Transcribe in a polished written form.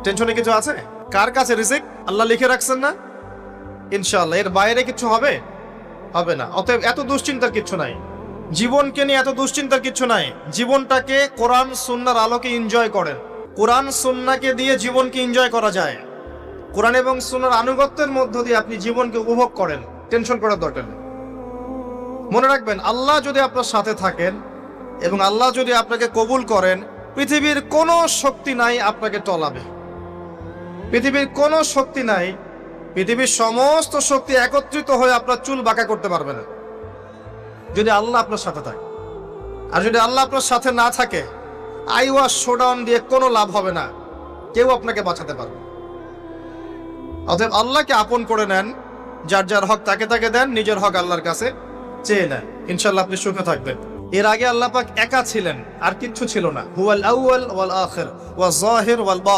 টেনশনে কিছু আছে? কার কাছে রিজিক? আল্লাহ লিখে রাখছেন না? ইনশাআল্লাহ এর বাইরে কিছু হবে না। অতএব এত দুশ্চিন্তার কিছু নাই, জীবনকে নিয়ে এত দুশ্চিন্তার কিছু নাই। জীবনটাকে কোরআন সুন্নাহর আলোকে এনজয় করেন। কোরআন সুন্নাহকে দিয়ে জীবনকে এনজয় করা যায়। কোরআন এবং সুন্নাহর আনুগত্যের মধ্য দিয়ে আপনি জীবনকে উপভোগ করেন, টেনশন করার দরকার নেই। মনে রাখবেন, আল্লাহ যদি আপনার সাথে থাকেন এবং আল্লাহ যদি আপনাকে কবুল করেন, পৃথিবীর কোনো শক্তি নাই আপনাকে টলাবে। পৃথিবীর কোনো শক্তি নাই, পৃথিবীর সমস্ত শক্তি একত্রিত হয়ে আপনার চুল বাঁকা করতে পারবে না, যদি আল্লাহ আপনার সাথে থাকে। আর যদি আল্লাহ আপনার সাথে না থাকে, আইওয়াস শোডাউন দিয়ে কোনো লাভ হবে না, কেউ আপনাকে বাঁচাতে পারবে। অতএব আল্লাহকে আপন করে নেন, যার যার হক তাকে তাকে দেন, নিজের হক আল্লাহর কাছে চেয়ে নেন, ইনশাআল্লাহ আপনি সুখে থাকবেন। এর আগে আল্লাহ পাক একা ছিলেন, আর কিচ্ছু ছিল না। হুয়াল আউয়াল ওয়াল আখির ওয়াজ জাহির ওয়াল বাতিন।